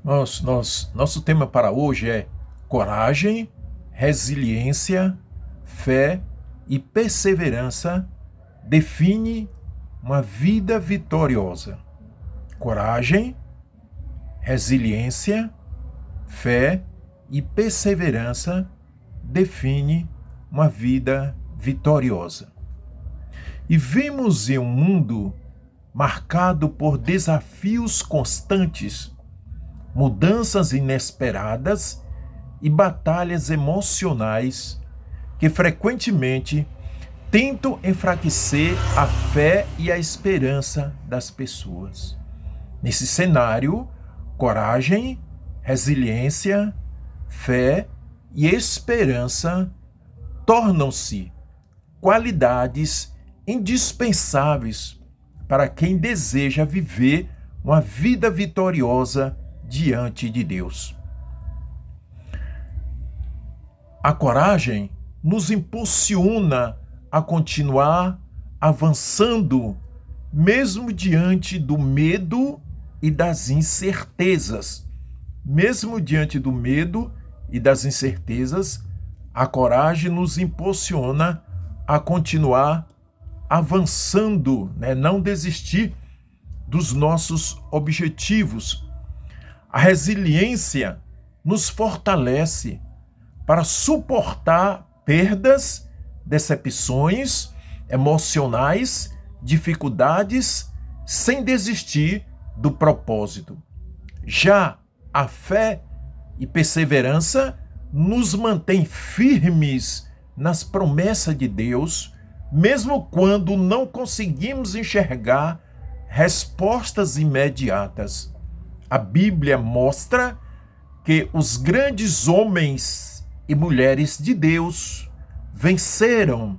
Nosso tema para hoje é coragem, resiliência, fé e perseverança define uma vida vitoriosa. Coragem, resiliência, fé e perseverança define uma vida vitoriosa. E vemos em um mundo marcado por desafios constantes, mudanças inesperadas e batalhas emocionais que frequentemente tentam enfraquecer a fé e a esperança das pessoas. Nesse cenário, coragem, resiliência, fé e esperança tornam-se qualidades indispensáveis para quem deseja viver uma vida vitoriosa diante de Deus. A coragem nos impulsiona a continuar avançando, mesmo diante do medo e das incertezas. Mesmo diante do medo e das incertezas, a coragem nos impulsiona a continuar avançando, não desistir dos nossos objetivos. A resiliência nos fortalece para suportar perdas, decepções emocionais, dificuldades, sem desistir do propósito. Já a fé e perseverança nos mantém firmes nas promessas de Deus, mesmo quando não conseguimos enxergar respostas imediatas. A Bíblia mostra que os grandes homens e mulheres de Deus venceram,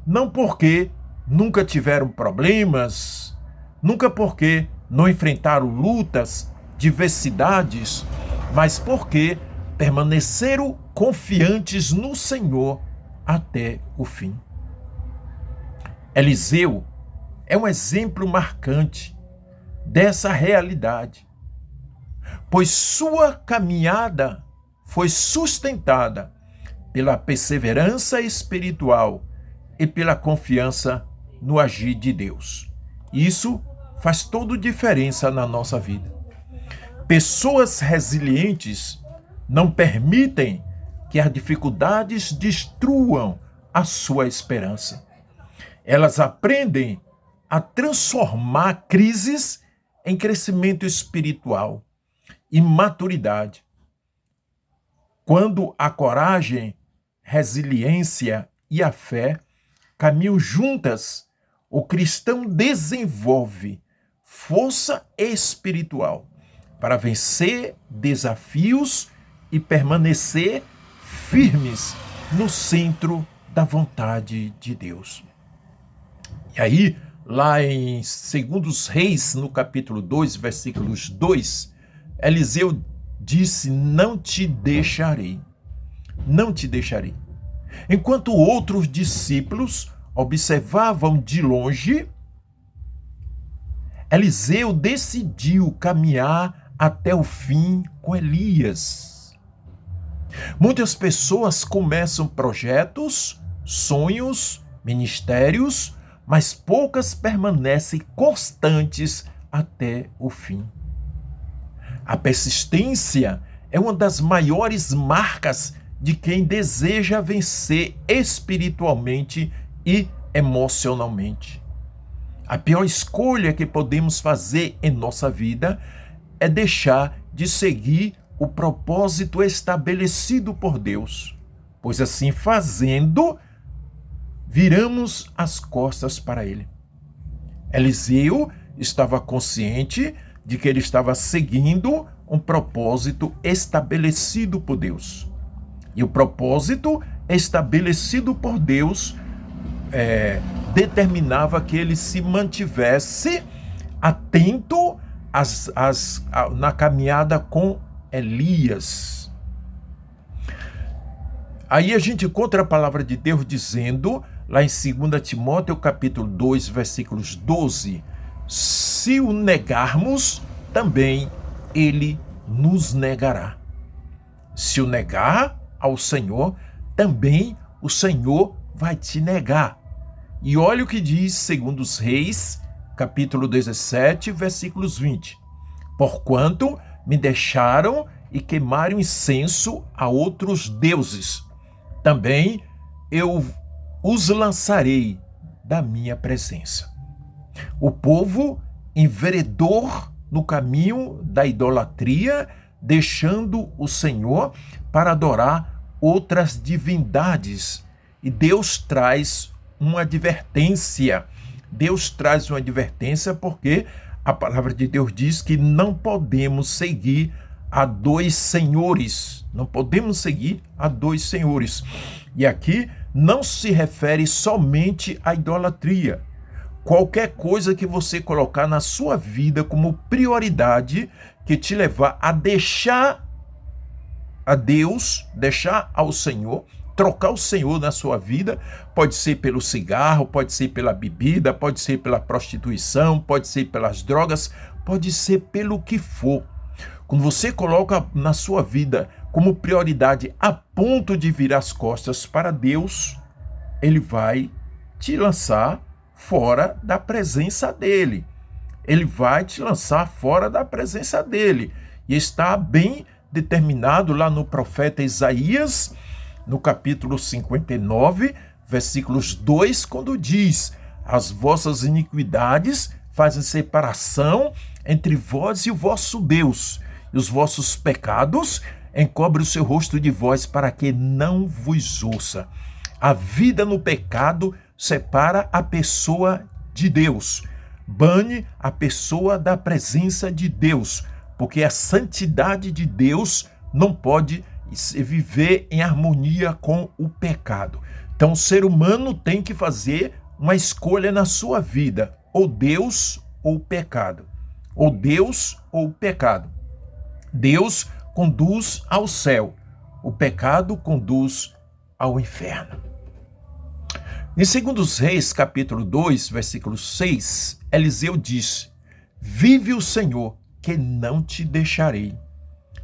não porque nunca tiveram problemas, nunca porque não enfrentaram lutas, diversidades, mas porque permaneceram confiantes no Senhor até o fim. Eliseu é um exemplo marcante dessa realidade, pois sua caminhada foi sustentada pela perseverança espiritual e pela confiança no agir de Deus. Isso faz toda a diferença na nossa vida. Pessoas resilientes não permitem que as dificuldades destruam a sua esperança. Elas aprendem a transformar crises em crescimento espiritual e maturidade. Quando a coragem, resiliência e a fé caminham juntas, o cristão desenvolve força espiritual para vencer desafios e permanecer firmes no centro da vontade de Deus. E aí, lá em 2 Reis, no capítulo 2, versículos 2, Eliseu disse: não te deixarei, não te deixarei. Enquanto outros discípulos observavam de longe, Eliseu decidiu caminhar até o fim com Elias. Muitas pessoas começam projetos, sonhos, ministérios, mas poucas permanecem constantes até o fim. A persistência é uma das maiores marcas de quem deseja vencer espiritualmente e emocionalmente. A pior escolha que podemos fazer em nossa vida é deixar de seguir o propósito estabelecido por Deus, pois assim fazendo, viramos as costas para Ele. Eliseu estava consciente de que ele estava seguindo um propósito estabelecido por Deus. E o propósito estabelecido por Deus determinava que ele se mantivesse atento na caminhada com Elias. Aí a gente encontra a palavra de Deus dizendo, lá em 2 Timóteo capítulo 2, versículos 12, se o negarmos, também ele nos negará. Se o negar ao Senhor, também o Senhor vai te negar. E olha o que diz 2 Reis, capítulo 17, versículos 20. Porquanto me deixaram e queimaram incenso a outros deuses, também eu os lançarei da minha presença. O povo enveredou no caminho da idolatria, deixando o Senhor para adorar outras divindades. E Deus traz uma advertência. Deus traz uma advertência porque a palavra de Deus diz que não podemos seguir a dois senhores. Não podemos seguir a dois senhores. E aqui não se refere somente à idolatria. Qualquer coisa que você colocar na sua vida como prioridade que te levar a deixar a Deus, deixar ao Senhor, trocar o Senhor na sua vida, pode ser pelo cigarro, pode ser pela bebida, pode ser pela prostituição, pode ser pelas drogas, pode ser pelo que for. Quando você coloca na sua vida como prioridade a ponto de virar as costas para Deus, Ele vai te lançar fora da presença dEle. Ele vai te lançar fora da presença dEle. E está bem determinado lá no profeta Isaías, no capítulo 59, versículos 2, quando diz: as vossas iniquidades fazem separação entre vós e o vosso Deus, e os vossos pecados encobrem o seu rosto de vós para que não vos ouça. A vida no pecado separa a pessoa de Deus, bane a pessoa da presença de Deus, porque a santidade de Deus não pode viver em harmonia com o pecado. Então o ser humano tem que fazer uma escolha na sua vida, ou Deus ou o pecado, ou Deus ou o pecado. Deus conduz ao céu, o pecado conduz ao inferno. Em 2 Reis, capítulo 2, versículo 6, Eliseu diz: vive o Senhor, que não te deixarei.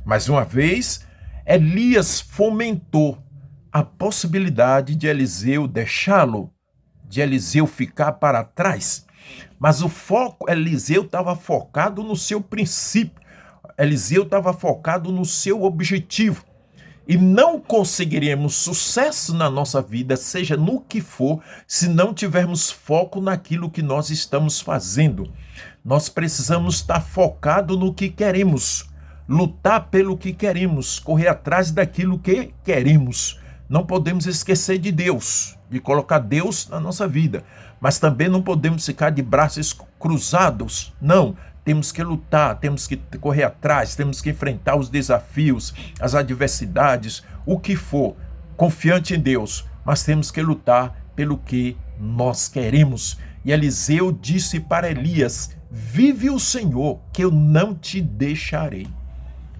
Mais uma vez, Elias fomentou a possibilidade de Eliseu deixá-lo, de Eliseu ficar para trás. Mas Eliseu estava focado no seu princípio, Eliseu estava focado no seu objetivo. E não conseguiremos sucesso na nossa vida, seja no que for, se não tivermos foco naquilo que nós estamos fazendo. Nós precisamos estar focado no que queremos, lutar pelo que queremos, correr atrás daquilo que queremos. Não podemos esquecer de Deus, de colocar Deus na nossa vida, mas também não podemos ficar de braços cruzados. Não. Temos que lutar, temos que correr atrás, temos que enfrentar os desafios, as adversidades, o que for, confiante em Deus, mas temos que lutar pelo que nós queremos. E Eliseu disse para Elias: vive o Senhor, que eu não te deixarei.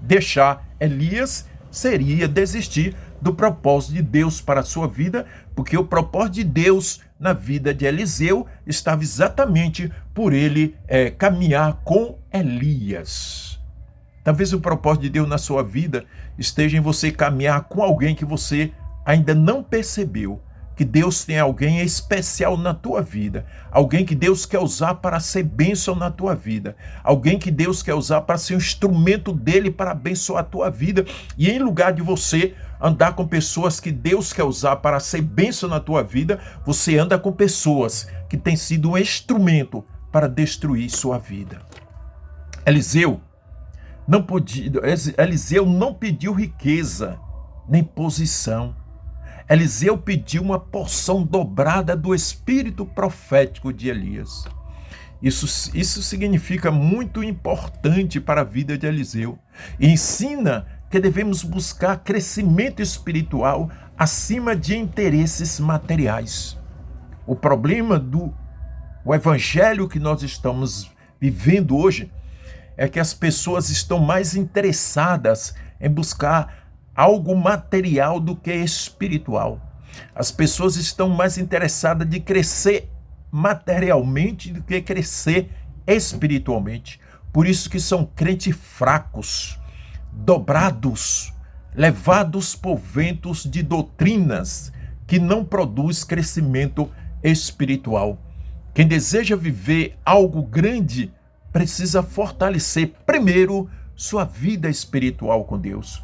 Deixar Elias seria desistir do propósito de Deus para a sua vida, porque o propósito de Deus na vida de Eliseu estava exatamente por ele caminhar com Elias. Talvez o propósito de Deus na sua vida esteja em você caminhar com alguém que você ainda não percebeu, que Deus tem alguém especial na tua vida, alguém que Deus quer usar para ser bênção na tua vida, alguém que Deus quer usar para ser um instrumento dele para abençoar a tua vida, e em lugar de você andar com pessoas que Deus quer usar para ser bênção na tua vida, você anda com pessoas que têm sido um instrumento para destruir sua vida. Eliseu não pediu riqueza, nem posição. Eliseu pediu uma porção dobrada do espírito profético de Elias. Isso significa muito importante para a vida de Eliseu. E ensina que devemos buscar crescimento espiritual acima de interesses materiais. O problema do evangelho que nós estamos vivendo hoje é que as pessoas estão mais interessadas em buscar algo material do que espiritual. As pessoas estão mais interessadas de crescer materialmente do que crescer espiritualmente. Por isso que são crentes fracos. dobrados, levados por ventos de doutrinas que não produz crescimento espiritual. Quem deseja viver algo grande precisa fortalecer primeiro sua vida espiritual com Deus.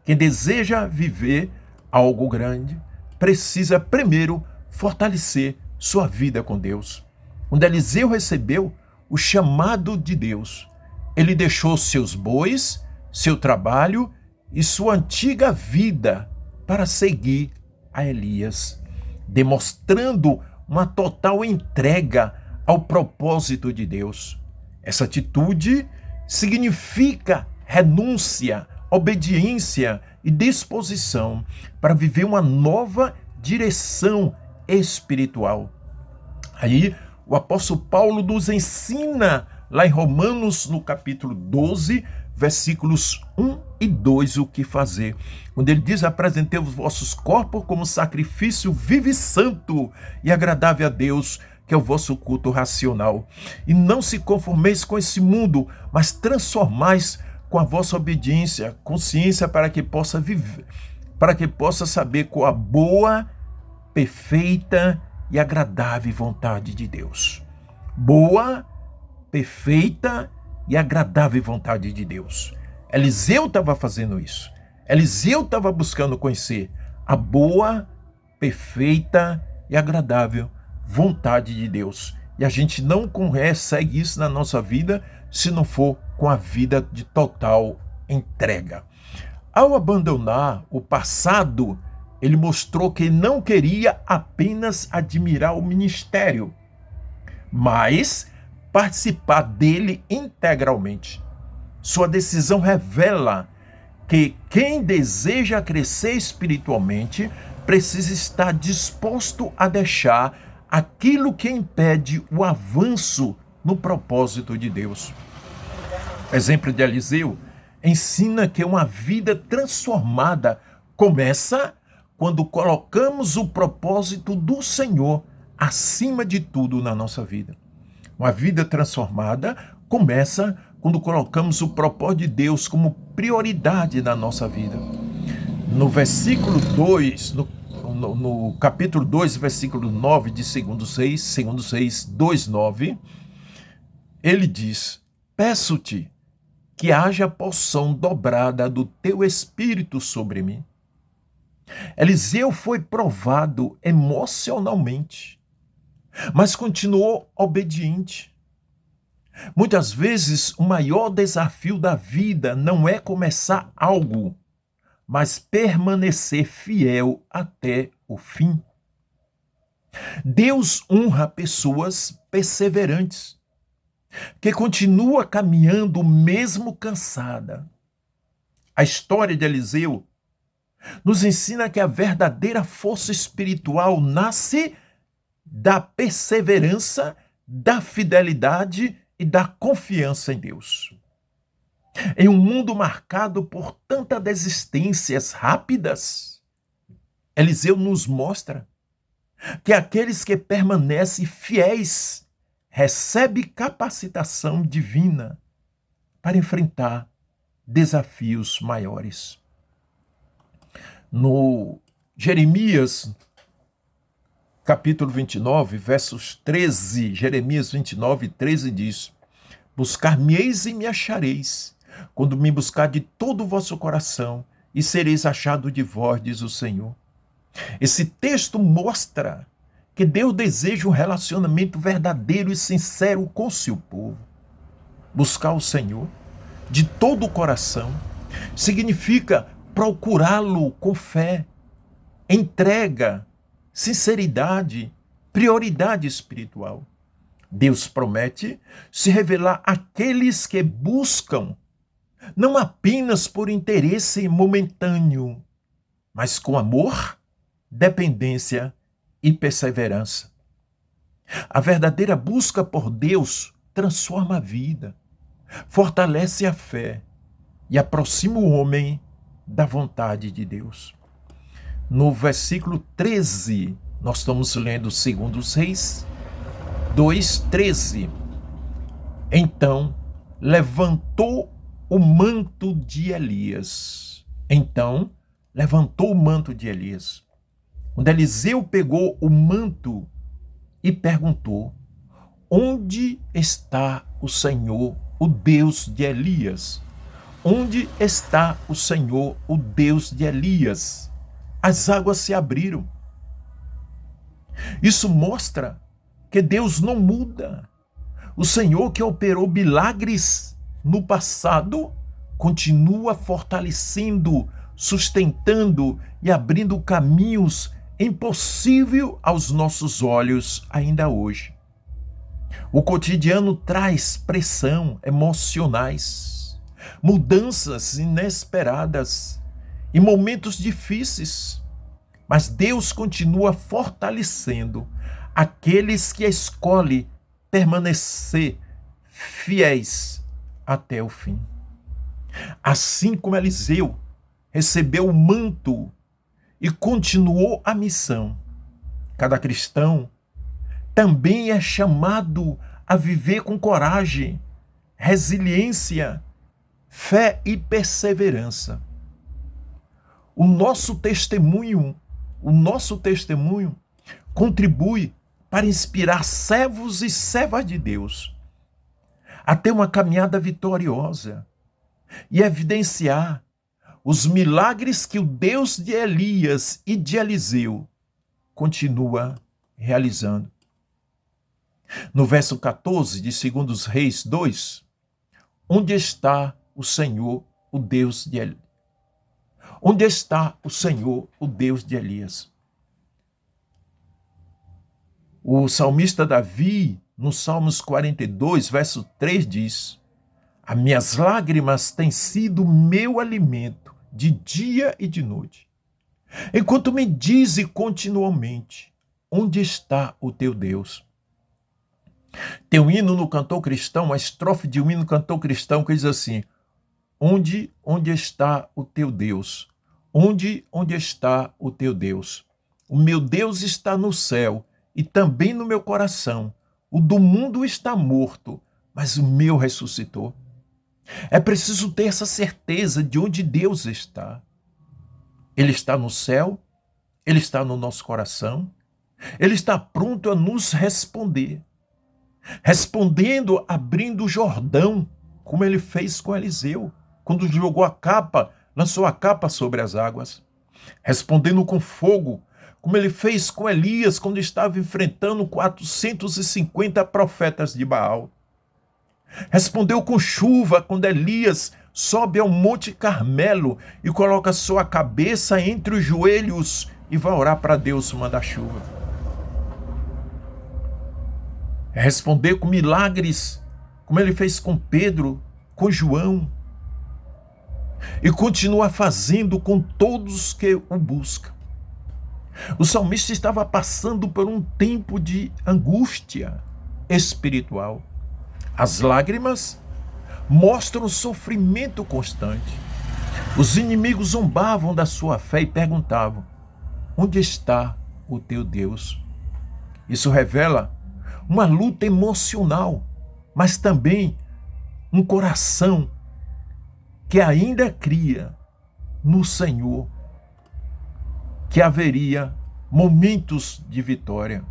Quem deseja viver algo grande precisa primeiro fortalecer sua vida com Deus. Quando Eliseu recebeu o chamado de Deus, ele deixou seus bois, seu trabalho e sua antiga vida para seguir a Elias, demonstrando uma total entrega ao propósito de Deus. Essa atitude significa renúncia, obediência e disposição para viver uma nova direção espiritual. Aí o apóstolo Paulo nos ensina lá em Romanos, no capítulo 12, versículos 1 e 2, o que fazer. Quando ele diz: apresentei os vossos corpos como sacrifício vivo e santo e agradável a Deus, que é o vosso culto racional. E não se conformeis com esse mundo, mas transformais com a vossa obediência, consciência, para que possa viver, para que possa saber qual a boa, perfeita e agradável vontade de Deus. Boa, perfeita e agradável vontade de Deus. Eliseu estava fazendo isso. Eliseu estava buscando conhecer a boa, perfeita e agradável vontade de Deus. E a gente não consegue isso na nossa vida se não for com a vida de total entrega. Ao abandonar o passado, ele mostrou que não queria apenas admirar o ministério, mas participar dele integralmente. Sua decisão revela que quem deseja crescer espiritualmente precisa estar disposto a deixar aquilo que impede o avanço no propósito de Deus. O exemplo de Eliseu ensina que uma vida transformada começa quando colocamos o propósito do Senhor acima de tudo na nossa vida. Uma vida transformada começa quando colocamos o propósito de Deus como prioridade na nossa vida. No versículo 2, no capítulo 2, versículo 9 de 2 Reis 2:9, ele diz: peço-te que haja porção dobrada do teu espírito sobre mim. Eliseu foi provado emocionalmente, mas continuou obediente. Muitas vezes, o maior desafio da vida não é começar algo, mas permanecer fiel até o fim. Deus honra pessoas perseverantes, que continuam caminhando mesmo cansada. A história de Eliseu nos ensina que a verdadeira força espiritual nasce da perseverança, da fidelidade e da confiança em Deus. Em um mundo marcado por tantas desistências rápidas, Eliseu nos mostra que aqueles que permanecem fiéis recebem capacitação divina para enfrentar desafios maiores. No Jeremias, capítulo 29, versos 13, Jeremias 29, 13 diz: buscar-me-eis e me achareis, quando me buscar de todo o vosso coração, e sereis achado de vós, diz o Senhor. Esse texto mostra que Deus deseja um relacionamento verdadeiro e sincero com seu povo. Buscar o Senhor de todo o coração significa procurá-lo com fé, entrega, sinceridade, prioridade espiritual. Deus promete se revelar àqueles que buscam, não apenas por interesse momentâneo, mas com amor, dependência e perseverança. A verdadeira busca por Deus transforma a vida, fortalece a fé e aproxima o homem da vontade de Deus. No versículo 13, nós estamos lendo 2 Reis 2:13. Então levantou o manto de Elias. Então levantou o manto de Elias. Quando Eliseu pegou o manto e perguntou: onde está o Senhor, o Deus de Elias? Onde está o Senhor, o Deus de Elias? As águas se abriram. Isso mostra que Deus não muda. O Senhor que operou milagres no passado continua fortalecendo, sustentando e abrindo caminhos impossíveis aos nossos olhos ainda hoje. O cotidiano traz pressão emocionais, mudanças inesperadas e momentos difíceis, mas Deus continua fortalecendo aqueles que escolhem permanecer fiéis até o fim. Assim como Eliseu recebeu o manto e continuou a missão, cada cristão também é chamado a viver com coragem, resiliência, fé e perseverança. O nosso testemunho contribui para inspirar servos e servas de Deus a ter uma caminhada vitoriosa e evidenciar os milagres que o Deus de Elias e de Eliseu continua realizando. No verso 14 de 2 Reis 2, onde está o Senhor, o Deus de Elias? Onde está o Senhor, o Deus de Elias? O salmista Davi, no Salmos 42, verso 3, diz: as minhas lágrimas têm sido meu alimento de dia e de noite, enquanto me dize continuamente: onde está o teu Deus? Tem um hino no cantor cristão, uma estrofe de um hino no cantor cristão que diz assim: onde está o teu Deus? Onde está o teu Deus? O meu Deus está no céu e também no meu coração. O do mundo está morto, mas o meu ressuscitou. É preciso ter essa certeza de onde Deus está. Ele está no céu, Ele está no nosso coração, Ele está pronto a nos responder. Respondendo, abrindo o Jordão, como Ele fez com Eliseu, quando jogou a capa, lançou a capa sobre as águas. Respondendo com fogo, como Ele fez com Elias, quando estava enfrentando 450 profetas de Baal. Respondeu com chuva, quando Elias sobe ao Monte Carmelo e coloca sua cabeça entre os joelhos e vai orar para Deus mandar chuva. Responder com milagres, como Ele fez com Pedro, com João, e continua fazendo com todos que o buscam. O salmista estava passando por um tempo de angústia espiritual. As lágrimas mostram o sofrimento constante. Os inimigos zombavam da sua fé e perguntavam: onde está o teu Deus? Isso revela uma luta emocional, mas também um coração que ainda cria no Senhor que haveria momentos de vitória.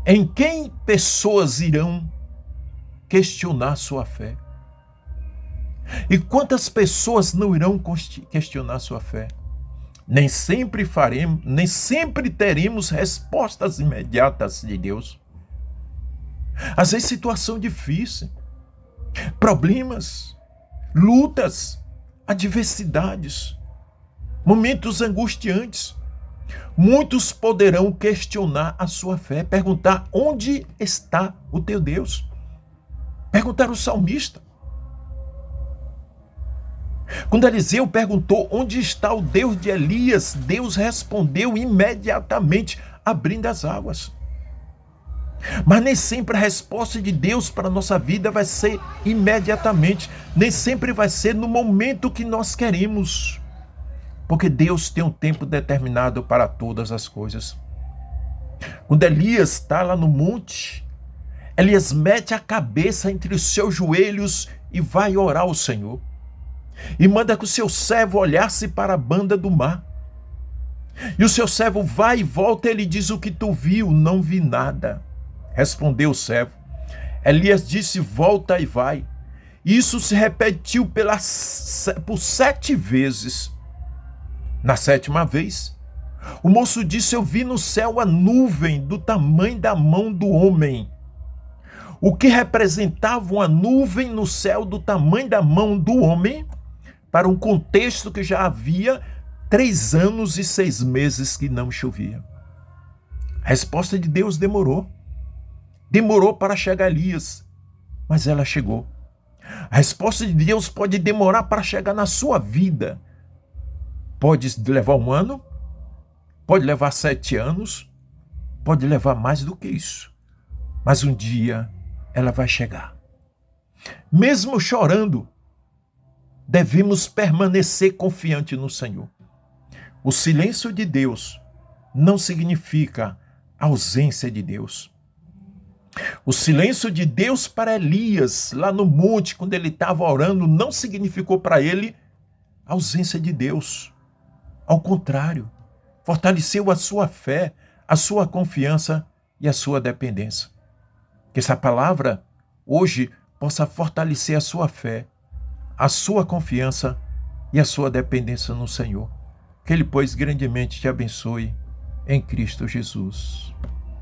Em quem pessoas irão questionar sua fé? E quantas pessoas não irão questionar sua fé? Nem sempre teremos respostas imediatas de Deus. Às vezes, situação difícil, problemas, lutas, adversidades, momentos angustiantes. Muitos poderão questionar a sua fé, perguntar: onde está o teu Deus? Perguntar o salmista. Quando Eliseu perguntou onde está o Deus de Elias, Deus respondeu imediatamente, abrindo as águas. Mas nem sempre a resposta de Deus para a nossa vida vai ser imediatamente, nem sempre vai ser no momento que nós queremos, porque Deus tem um tempo determinado para todas as coisas. Quando Elias está lá no monte, Elias mete a cabeça entre os seus joelhos e vai orar ao Senhor. E manda que o seu servo olhasse para a banda do mar. E o seu servo vai e volta, ele diz: o que tu viu? Não vi nada. Respondeu o servo. Elias disse: volta e vai. Isso se repetiu por 7 vezes. Na 7ª vez, o moço disse: eu vi no céu a nuvem do tamanho da mão do homem. O que representava uma nuvem no céu do tamanho da mão do homem, para um contexto que já havia 3 anos e 6 meses que não chovia. A resposta de Deus demorou. Demorou para chegar Elias, mas ela chegou. A resposta de Deus pode demorar para chegar na sua vida. Pode levar 1 ano, pode levar 7 anos, pode levar mais do que isso. Mas um dia ela vai chegar. Mesmo chorando, devemos permanecer confiante no Senhor. O silêncio de Deus não significa ausência de Deus. O silêncio de Deus para Elias, lá no monte, quando ele estava orando, não significou para ele ausência de Deus. Ao contrário, fortaleceu a sua fé, a sua confiança e a sua dependência. Que essa palavra hoje possa fortalecer a sua fé, a sua confiança e a sua dependência no Senhor. Que Ele, pois, grandemente te abençoe em Cristo Jesus.